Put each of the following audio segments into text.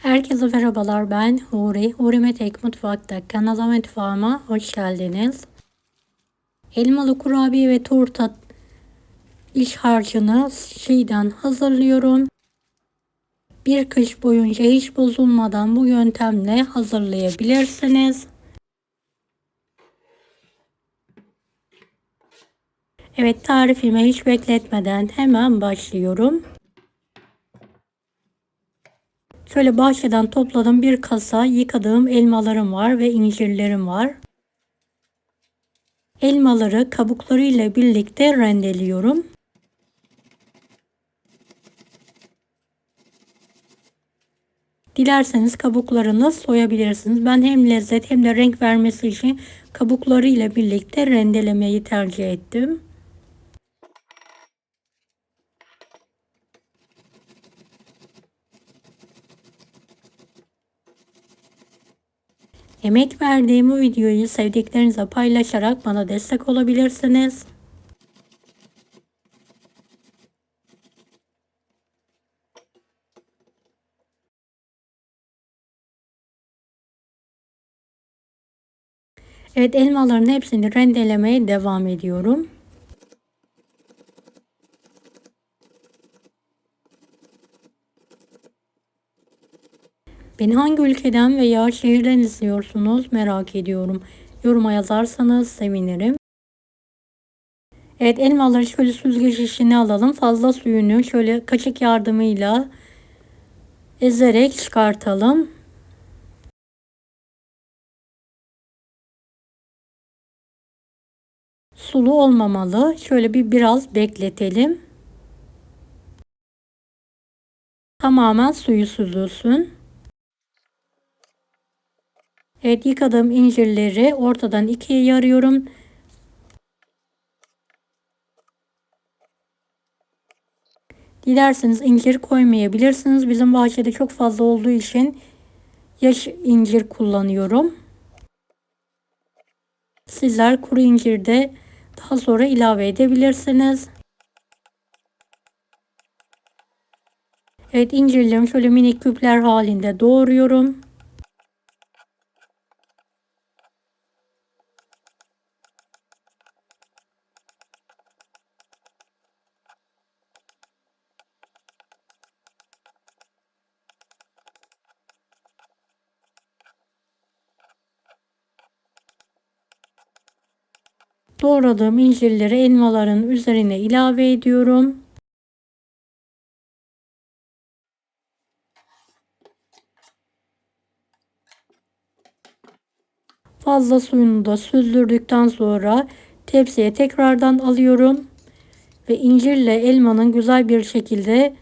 Herkese merhabalar, ben Huri. Huri Metek Mutfak'ta kanalıma mutfağıma hoş geldiniz. Elmalı kurabiye ve turta iç harcını çiğden hazırlıyorum. Bir kış boyunca hiç bozulmadan bu yöntemle hazırlayabilirsiniz. Evet, tarifime hiç bekletmeden hemen başlıyorum. Şöyle bahçeden topladığım bir kasa yıkadığım elmalarım var ve incirlerim var. Elmaları kabuklarıyla birlikte rendeliyorum. Dilerseniz kabuklarını soyabilirsiniz. Ben hem lezzet hem de renk vermesi için kabuklarıyla birlikte rendelemeyi tercih ettim. Emek verdiğim bu videoyu sevdiklerinize paylaşarak bana destek olabilirsiniz. Evet, elmaların hepsini rendelemeye devam ediyorum. Beni hangi ülkeden veya şehirden izliyorsunuz merak ediyorum. Yoruma yazarsanız sevinirim. Evet, elmaları şöyle süzgeç işine alalım. Fazla suyunu şöyle kaşık yardımıyla ezerek çıkartalım. Sulu olmamalı. Şöyle biraz bekletelim. Tamamen suyu süzülsün. Evet, yıkadığım incirleri ortadan ikiye yarıyorum. Dilerseniz incir koymayabilirsiniz. Bizim bahçede çok fazla olduğu için yaş incir kullanıyorum. Sizler kuru incir de daha sonra ilave edebilirsiniz. Evet, incirlerimi şöyle minik küpler halinde doğruyorum. Doğradığım incirleri elmaların üzerine ilave ediyorum. Fazla suyunu da süzdürdükten sonra tepsiye tekrardan alıyorum ve incirle elmanın güzel bir şekilde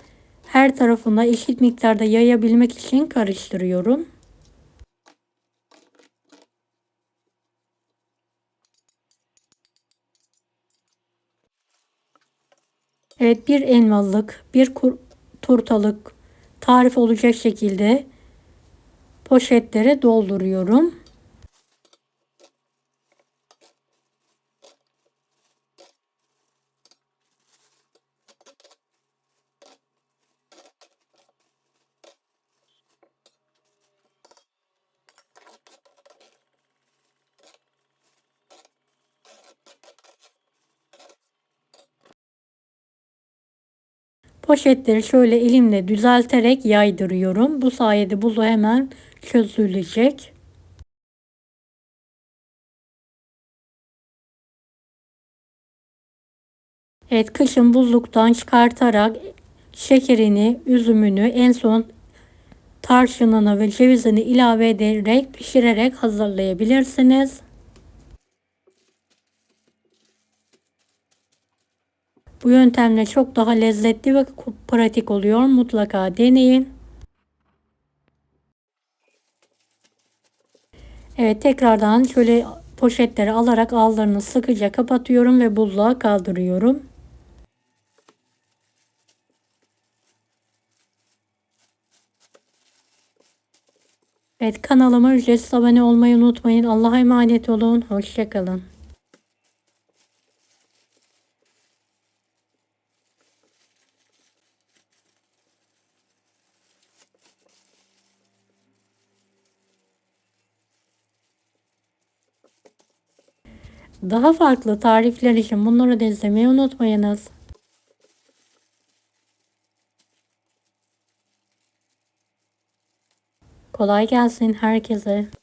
her tarafına eşit miktarda yayabilmek için karıştırıyorum. Evet, bir elmalık, bir turtalık tarif olacak şekilde poşetlere dolduruyorum. Poşetleri şöyle elimle düzelterek yaydırıyorum. Bu sayede buzu hemen çözülecek. Evet, kışın buzluktan çıkartarak şekerini, üzümünü, en son tarçınını ve cevizini ilave ederek pişirerek hazırlayabilirsiniz. Bu yöntemle çok daha lezzetli ve pratik oluyor. Mutlaka deneyin. Evet, tekrardan şöyle poşetleri alarak ağızlarını sıkıca kapatıyorum ve buzluğa kaldırıyorum. Evet, kanalıma ücretsiz abone olmayı unutmayın. Allah'a emanet olun. Hoşçakalın. Daha farklı tarifler için bunları da izlemeyi unutmayınız. Kolay gelsin herkese.